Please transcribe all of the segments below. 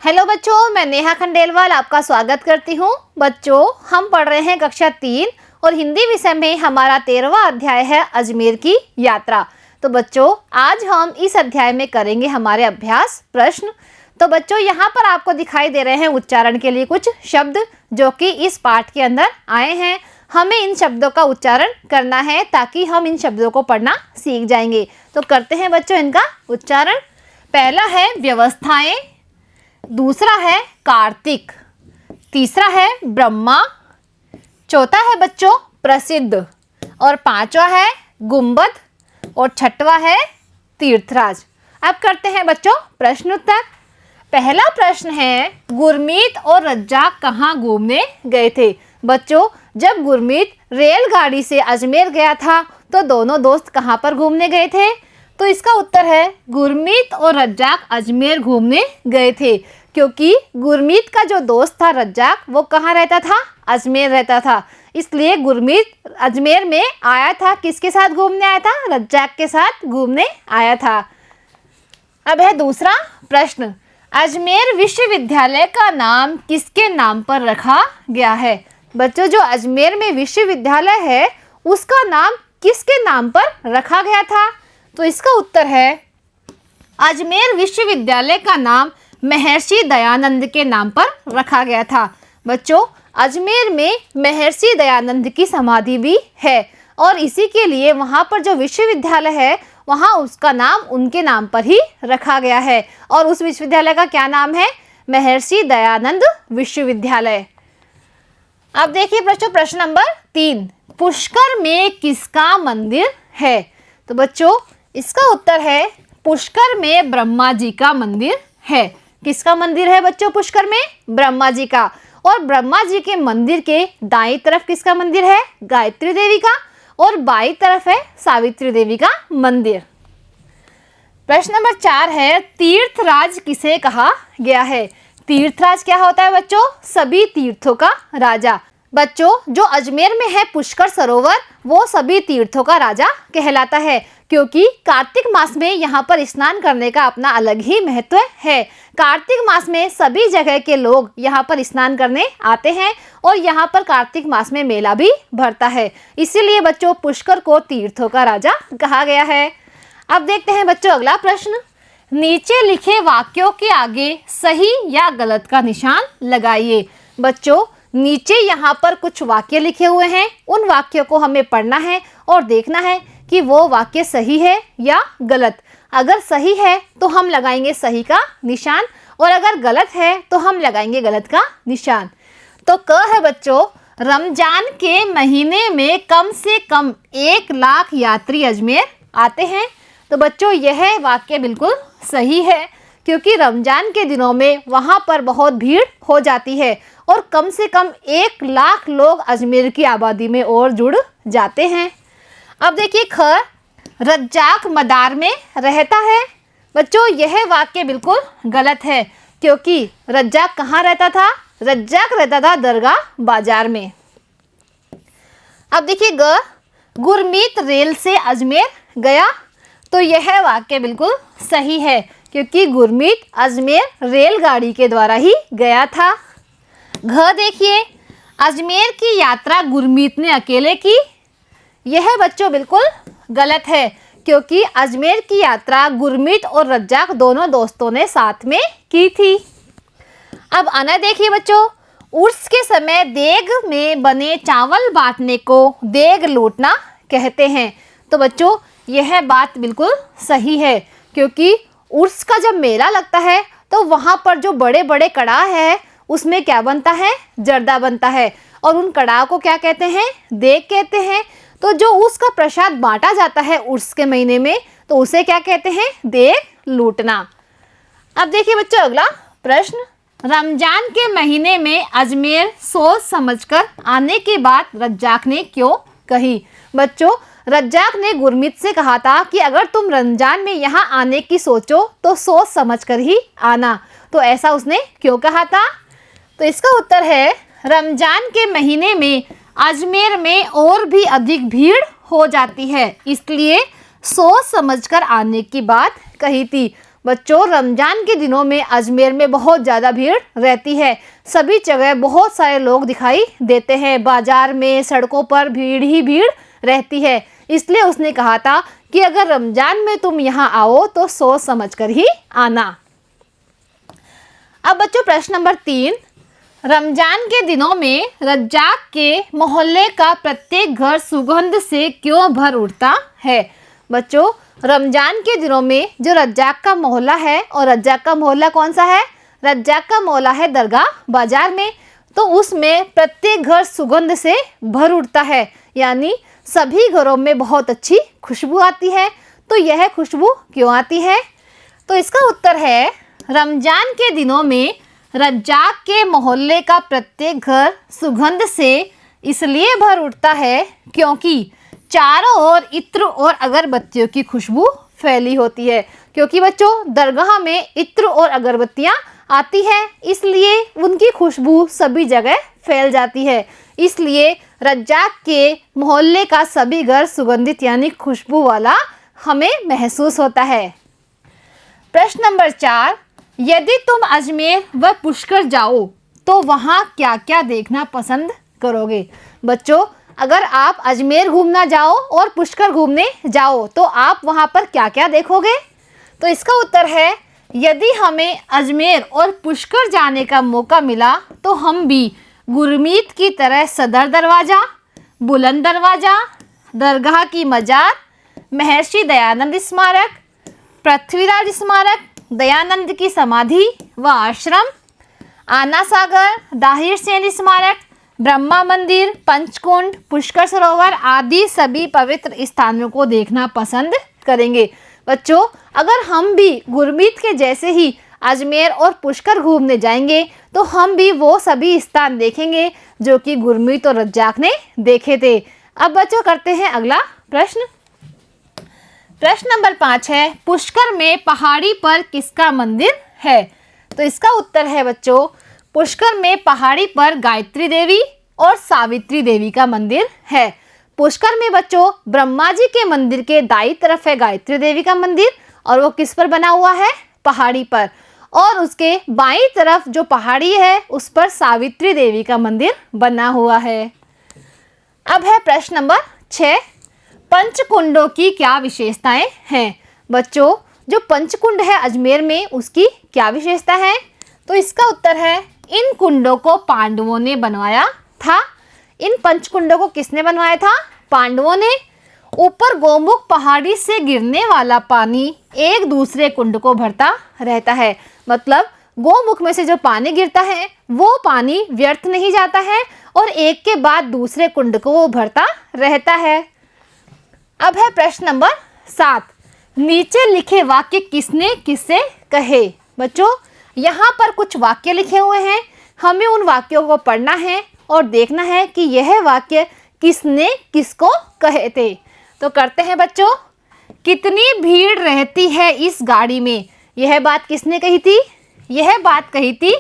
Hello बच्चों, मैं नेहा खंडेलवाल आपका स्वागत करती हूँ। बच्चों, हम पढ़ रहे हैं कक्षा 3 और हिंदी विषय में हमारा 13वां अध्याय है अजमेर की यात्रा। तो बच्चों, आज हम इस अध्याय में करेंगे हमारे अभ्यास प्रश्न। तो बच्चों, यहाँ पर आपको दिखाई दे रहे हैं उच्चारण के लिए कुछ शब्द जो कि इस पाठ के अंदर आए हैं। हमें इन शब्दों का उच्चारण करना है ताकि हम इन शब्दों को पढ़ना सीख जाएंगे। तो करते हैं बच्चों इनका उच्चारण। पहला है व्यवस्थाएं, दूसरा है कार्तिक, तीसरा है ब्रह्मा, चौथा है बच्चों प्रसिद्ध, और पांचवा है गुंबद, और छठवा है तीर्थराज। अब करते हैं बच्चों प्रश्न उत्तर। पहला प्रश्न है, गुरमीत और रज्जाक कहाँ घूमने गए थे? बच्चों, जब गुरमीत रेलगाड़ी से अजमेर गया था तो दोनों दोस्त कहाँ पर घूमने गए थे? तो इसका उत्तर है गुरमीत और रज्जाक अजमेर घूमने गए थे, क्योंकि गुरमीत का जो दोस्त था रज्जाक वो कहाँ रहता था? अजमेर रहता था। इसलिए गुरमीत अजमेर में आया था। किसके साथ घूमने आया था? रज्जाक के साथ घूमने आया था। अब है दूसरा प्रश्न, अजमेर विश्वविद्यालय का नाम किसके नाम पर रखा गया है? बच्चों, जो अजमेर में विश्वविद्यालय है उसका नाम किसके नाम पर रखा गया था? तो इसका उत्तर है अजमेर विश्वविद्यालय का नाम महर्षि दयानंद के नाम पर रखा गया था। बच्चों, अजमेर में महर्षि दयानंद की समाधि भी है और इसी के लिए वहाँ पर जो विश्वविद्यालय है वहाँ उसका नाम उनके नाम पर ही रखा गया है। और उस विश्वविद्यालय का क्या नाम है? महर्षि दयानंद विश्वविद्यालय। अब देखिए बच्चों प्रश्न नंबर 3, पुष्कर में किसका मंदिर है? तो बच्चों, इसका उत्तर है पुष्कर में ब्रह्मा जी का मंदिर है। किसका मंदिर है बच्चों पुष्कर में? ब्रह्मा जी का। और ब्रह्मा जी के मंदिर के दाईं तरफ किसका मंदिर है? गायत्री देवी का। और बाईं तरफ है सावित्री देवी का मंदिर। प्रश्न नंबर 4 है, तीर्थराज किसे कहा गया है? तीर्थराज क्या होता है बच्चों? सभी तीर्थों का राजा। बच्चों, जो अजमेर में है पुष्कर सरोवर वो सभी तीर्थों का राजा कहलाता है, क्योंकि कार्तिक मास में यहाँ पर स्नान करने का अपना अलग ही महत्व है। कार्तिक मास में सभी जगह के लोग यहाँ पर स्नान करने आते हैं और यहाँ पर कार्तिक मास में मेला भी भरता है। इसीलिए बच्चों पुष्कर को तीर्थों का राजा कहा गया है। अब देखते हैं बच्चों अगला प्रश्न, नीचे लिखे वाक्यों के आगे सही या गलत का निशान लगाइए। बच्चों, नीचे यहाँ पर कुछ वाक्य लिखे हुए हैं, उन वाक्यों को हमें पढ़ना है और देखना है कि वो वाक्य सही है या गलत। अगर सही है तो हम लगाएंगे सही का निशान और अगर गलत है तो हम लगाएंगे गलत का निशान। तो क है बच्चों, रमजान के महीने में कम से कम 1 लाख यात्री अजमेर आते हैं। तो बच्चों, यह वाक्य बिल्कुल सही है, क्योंकि रमजान के दिनों में वहाँ पर बहुत भीड़ हो जाती है और कम से कम 1 लाख लोग अजमेर की आबादी में और जुड़ जाते हैं। अब देखिए ख, रज्जाक मदार में रहता है। बच्चों, यह वाक्य बिल्कुल गलत है, क्योंकि रज्जाक कहाँ रहता था? रज्जाक रहता था दरगाह बाजार में। अब देखिए ग, गुरमीत रेल से अजमेर गया। तो यह वाक्य बिल्कुल सही है, क्योंकि गुरमीत अजमेर रेलगाड़ी के द्वारा ही गया था। घ देखिए, अजमेर की यात्रा गुरमीत ने अकेले की। यह बच्चों बिल्कुल गलत है, क्योंकि अजमेर की यात्रा गुरमीत और रज्जाक दोनों दोस्तों ने साथ में की थी। अब आना देखिए बच्चों, उर्स के समय देग में बने चावल बांटने को देग लूटना कहते हैं। तो बच्चों, यह बात बिल्कुल सही है, क्योंकि उर्स का जब मेला लगता है तो वहाँ पर जो बड़े बड़े कड़ाह है उसमें क्या बनता है? जर्दा बनता है, और उन कड़ाह को क्या कहते हैं? देग कहते हैं। तो जो उसका प्रसाद बांटा जाता है उर्स के महीने में तो उसे क्या कहते हैं? देग लूटना। अब देखिए बच्चों अगला प्रश्न, रमजान के महीने में अजमेर सोच समझकर आने की बात रज्जाक ने क्यों कही? बच्चों, रज्जाक ने गुरमीत से कहा था कि अगर तुम रमजान में यहाँ आने की सोचो तो सोच समझकर ही आना। तो ऐसा उसने क्यों कहा था? तो इसका उत्तर है रमजान के महीने में अजमेर में और भी अधिक भीड़ हो जाती है, इसलिए सोच समझकर आने की बात कही थी। बच्चों रमजान के दिनों में अजमेर में बहुत ज़्यादा भीड़ रहती है। सभी जगह बहुत सारे लोग दिखाई देते हैं। बाजार में, सड़कों पर भीड़ ही भीड़ रहती है। इसलिए उसने कहा था कि अगर रमजान में तुम यहाँ आओ तो सोच समझ कर ही आना। अब बच्चों प्रश्न नंबर 3, रमजान के दिनों में रज्जाक के मोहल्ले का प्रत्येक घर सुगंध से क्यों भर उठता है? बच्चों रमजान के दिनों में जो रज्जाक का मोहल्ला है, और रज्जाक का मोहल्ला कौन सा है? रज्जाक का मोहल्ला है दरगाह बाजार में। तो उसमें प्रत्येक घर सुगंध से भर उठता है, यानी सभी घरों में बहुत अच्छी खुशबू आती है। तो यह खुशबू क्यों आती है? तो इसका उत्तर है, रमजान के दिनों में रज्जाक के मोहल्ले का प्रत्येक घर सुगंध से इसलिए भर उठता है क्योंकि चारों ओर इत्र और अगरबत्तियों की खुशबू फैली होती है। क्योंकि बच्चों दरगाह में इत्र और अगरबत्तियां आती है, इसलिए उनकी खुशबू सभी जगह फैल जाती है। इसलिए रज्जाक के मोहल्ले का सभी घर सुगंधित यानी खुशबू वाला हमें महसूस होता है। प्रश्न नंबर 4, यदि तुम अजमेर व पुष्कर जाओ तो वहाँ क्या क्या देखना पसंद करोगे? बच्चों अगर आप अजमेर घूमना जाओ और पुष्कर घूमने जाओ तो आप वहाँ पर क्या क्या देखोगे? तो इसका उत्तर है, यदि हमें अजमेर और पुष्कर जाने का मौका मिला तो हम भी गुरमीत की तरह सदर दरवाज़ा, बुलंद दरवाज़ा, दरगाह की मजार, महर्षि दयानंद स्मारक, पृथ्वीराज स्मारक, दयानंद की समाधि व आश्रम, आना सागर, दाहिर सेन स्मारक, ब्रह्मा मंदिर, पंचकुंड, पुष्कर सरोवर आदि सभी पवित्र स्थानों को देखना पसंद करेंगे। बच्चों अगर हम भी गुरमीत के जैसे ही अजमेर और पुष्कर घूमने जाएंगे तो हम भी वो सभी स्थान देखेंगे जो कि गुरमीत और रज्जाक ने देखे थे। अब बच्चों करते हैं अगला प्रश्न। प्रश्न नंबर 5 है, पुष्कर में पहाड़ी पर किसका मंदिर है? तो इसका उत्तर है बच्चों, पुष्कर में पहाड़ी पर गायत्री देवी और सावित्री देवी का मंदिर है। पुष्कर में बच्चों ब्रह्मा जी के मंदिर के दाईं तरफ है गायत्री देवी का मंदिर, और वो किस पर बना हुआ है? पहाड़ी पर। और उसके बाईं तरफ जो पहाड़ी है उस पर सावित्री देवी का मंदिर बना हुआ है। अब है प्रश्न नंबर 6, पंचकुंडों की क्या विशेषताएं हैं? बच्चों जो पंचकुंड है अजमेर में उसकी क्या विशेषता है? तो इसका उत्तर है, इन कुंडों को पांडवों ने बनवाया था। इन पंचकुंडों को किसने बनवाया था? पांडवों ने। ऊपर गोमुख पहाड़ी से गिरने वाला पानी एक दूसरे कुंड को भरता रहता है। मतलब गोमुख में से जो पानी गिरता है वो पानी व्यर्थ नहीं जाता है और एक के बाद दूसरे कुंड को वो भरता रहता है। अब है प्रश्न नंबर 7, नीचे लिखे वाक्य किसने किससे कहे? बच्चों यहाँ पर कुछ वाक्य लिखे हुए हैं, हमें उन वाक्यों को पढ़ना है और देखना है कि यह वाक्य किसने किसको कहे थे। तो करते हैं बच्चों। कितनी भीड़ रहती है इस गाड़ी में? यह बात किसने कही थी? यह बात कही थी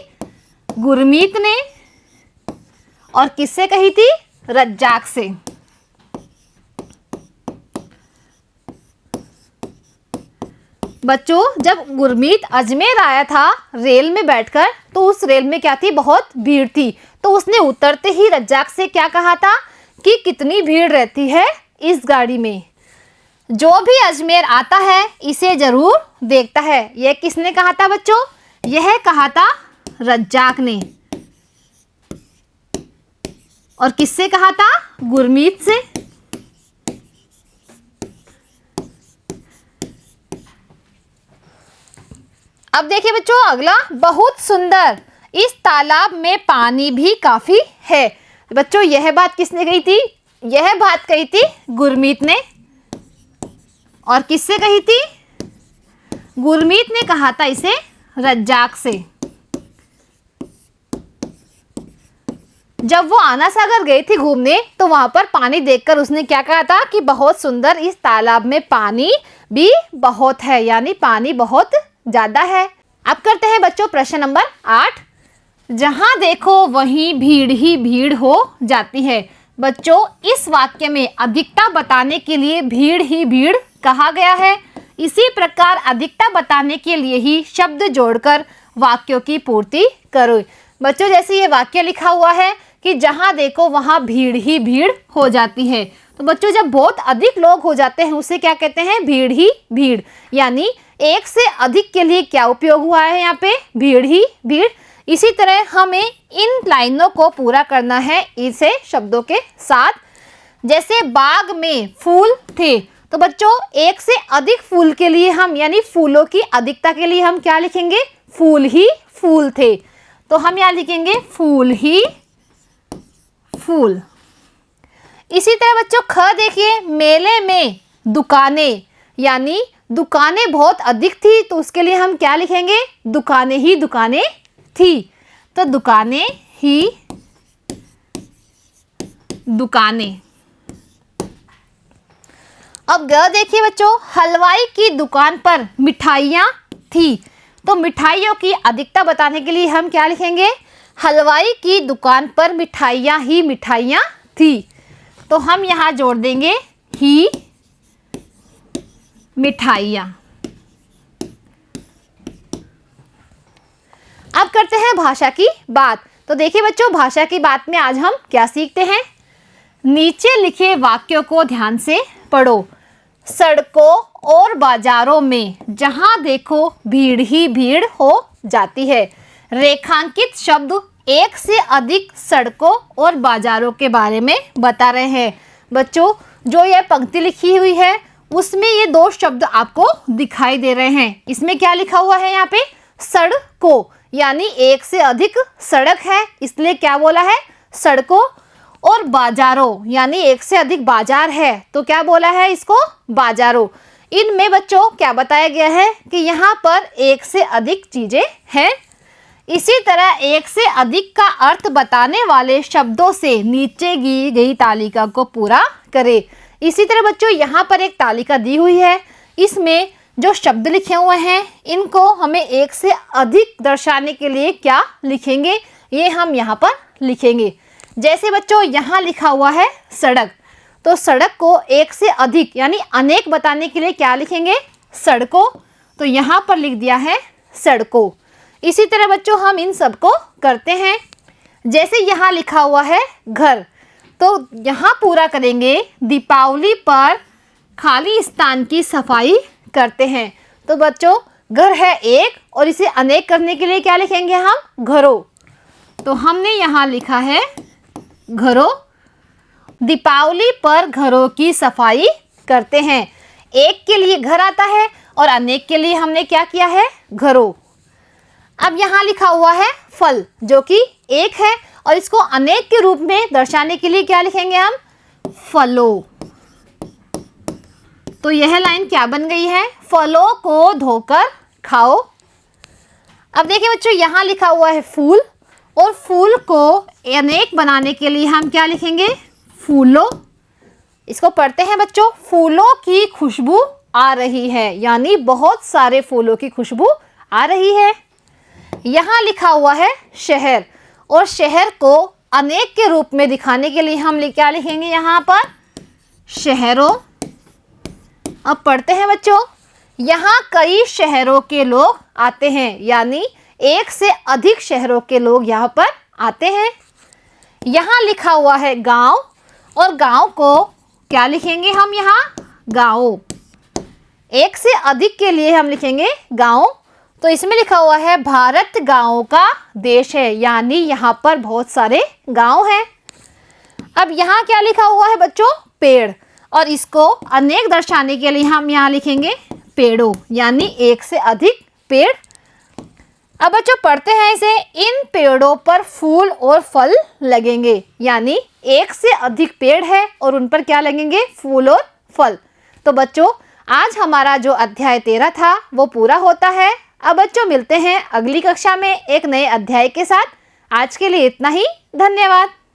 गुरमीत ने। और किससे कही थी? रज्जाक से। बच्चों जब गुरमीत अजमेर आया था रेल में बैठकर तो उस रेल में क्या थी? बहुत भीड़ थी। तो उसने उतरते ही रज्जाक से क्या कहा था कि कितनी भीड़ रहती है इस गाड़ी में। जो भी अजमेर आता है इसे जरूर देखता है। यह किसने कहा था बच्चों? यह कहा था रज्जाक ने। और किससे कहा था? गुरमीत से। अब देखिए बच्चों अगला, बहुत सुंदर, इस तालाब में पानी भी काफी है। बच्चों यह बात किसने कही थी? यह बात कही थी गुरमीत ने। और किससे कही थी? गुरमीत ने कहा था इसे रज्जाक से। जब वो आना सागर गई थी घूमने तो वहां पर पानी देखकर उसने क्या कहा था कि बहुत सुंदर, इस तालाब में पानी भी बहुत है, यानी पानी बहुत ज्यादा है। अब करते हैं बच्चों प्रश्न नंबर 8, जहां देखो वहीं भीड़ ही भीड़ हो जाती है। बच्चों इस वाक्य में अधिकता बताने के लिए भीड़ ही भीड़ कहा गया है। इसी प्रकार अधिकता बताने के लिए ही शब्द जोड़कर वाक्यों की पूर्ति करो। बच्चों जैसे ये वाक्य लिखा हुआ है कि जहाँ देखो वहाँ भीड़ ही भीड़ हो जाती है। तो बच्चों जब बहुत अधिक लोग हो जाते हैं उसे क्या कहते हैं? भीड़ ही भीड़। यानी एक से अधिक के लिए क्या उपयोग हुआ है यहाँ पे? भीड़ ही भीड़। इसी तरह हमें इन लाइनों को पूरा करना है इसे शब्दों के साथ। जैसे बाग में फूल थे, तो बच्चों एक से अधिक फूल के लिए हम यानी फूलों की अधिकता के लिए हम क्या लिखेंगे? फूल ही फूल थे। तो हम यहाँ लिखेंगे फूल ही फूल। इसी तरह बच्चों ख देखिए, मेले में दुकानें, यानी दुकानें बहुत अधिक थी तो उसके लिए हम क्या लिखेंगे? दुकानें ही दुकानें थी। तो दुकानें ही दुकानें। अब ग देखिए बच्चों, हलवाई की दुकान पर मिठाइयाँ थी। तो मिठाइयों की अधिकता बताने के लिए हम क्या लिखेंगे? हलवाई की दुकान पर मिठाइयाँ ही मिठाइयाँ थी। तो हम यहाँ जोड़ देंगे ही मिठाइयाँ। अब करते हैं भाषा की बात। तो देखिए बच्चों, भाषा की बात में आज हम क्या सीखते हैं? नीचे लिखे वाक्यों को ध्यान से पढ़ो। सड़कों और बाजारों में जहां देखो भीड़ ही भीड़ हो जाती है। रेखांकित शब्द एक से अधिक सड़कों और बाजारों के बारे में बता रहे हैं। बच्चों जो यह पंक्ति लिखी हुई है उसमें ये दो शब्द आपको दिखाई दे रहे हैं। इसमें क्या लिखा हुआ है? यहाँ पे सड़कों, यानी एक से अधिक सड़क है इसलिए क्या बोला है? सड़कों। और बाजारों, यानी एक से अधिक बाजार है तो क्या बोला है? इसको बाजारों। इनमें बच्चों क्या बताया गया है कि यहाँ पर एक से अधिक चीजें हैं। इसी तरह एक से अधिक का अर्थ बताने वाले शब्दों से नीचे दी गई तालिका को पूरा करें। इसी तरह बच्चों यहाँ पर एक तालिका दी हुई है, इसमें जो शब्द लिखे हुए हैं इनको हमें एक से अधिक दर्शाने के लिए क्या लिखेंगे? ये हम यहाँ पर लिखेंगे। जैसे बच्चों यहाँ लिखा हुआ है सड़क, तो सड़क को एक से अधिक यानी अनेक बताने के लिए क्या लिखेंगे? सड़कों। तो यहाँ पर लिख दिया है सड़कों। इसी तरह बच्चों हम इन सब को करते हैं। जैसे यहाँ लिखा हुआ है घर, तो यहाँ पूरा करेंगे दीपावली पर खाली स्थान की सफाई करते हैं। तो बच्चों घर है एक और इसे अनेक करने के लिए क्या लिखेंगे हम? घरों। तो हमने यहाँ लिखा है घरों। दीपावली पर घरों की सफाई करते हैं। एक के लिए घर आता है और अनेक के लिए हमने क्या किया है? घरों। अब यहाँ लिखा हुआ है फल, जो कि एक है और इसको अनेक के रूप में दर्शाने के लिए क्या लिखेंगे हम? फलों। तो यह लाइन क्या बन गई है? फलों को धोकर खाओ। अब देखिए बच्चों यहाँ लिखा हुआ है फूल, और फूल को अनेक बनाने के लिए हम क्या लिखेंगे? फूलों। इसको पढ़ते हैं बच्चों, फूलों की खुशबू आ रही है, यानी बहुत सारे फूलों की खुशबू आ रही है। यहाँ लिखा हुआ है शहर, और शहर को अनेक के रूप में दिखाने के लिए हम क्या लिखेंगे यहाँ पर? शहरों। अब पढ़ते हैं बच्चों, यहाँ कई शहरों के लोग आते हैं, यानी एक से अधिक शहरों के लोग यहाँ पर आते हैं। यहाँ लिखा हुआ है गांव, और गांव को क्या लिखेंगे हम यहाँ? गाँव। एक से अधिक के लिए हम लिखेंगे गाँव। तो इसमें लिखा हुआ है भारत गाँवों का देश है, यानी यहाँ पर बहुत सारे गाँव हैं। अब यहाँ क्या लिखा हुआ है बच्चों? पेड़, और इसको अनेक दर्शाने के लिए हम यहाँ लिखेंगे पेड़ों, यानी एक से अधिक पेड़। अब बच्चों पढ़ते हैं इसे, इन पेड़ों पर फूल और फल लगेंगे, यानी एक से अधिक पेड़ है और उन पर क्या लगेंगे? फूल और फल। तो बच्चों आज हमारा जो अध्याय 13 था वो पूरा होता है। अब बच्चों मिलते हैं अगली कक्षा में एक नए अध्याय के साथ। आज के लिए इतना ही, धन्यवाद।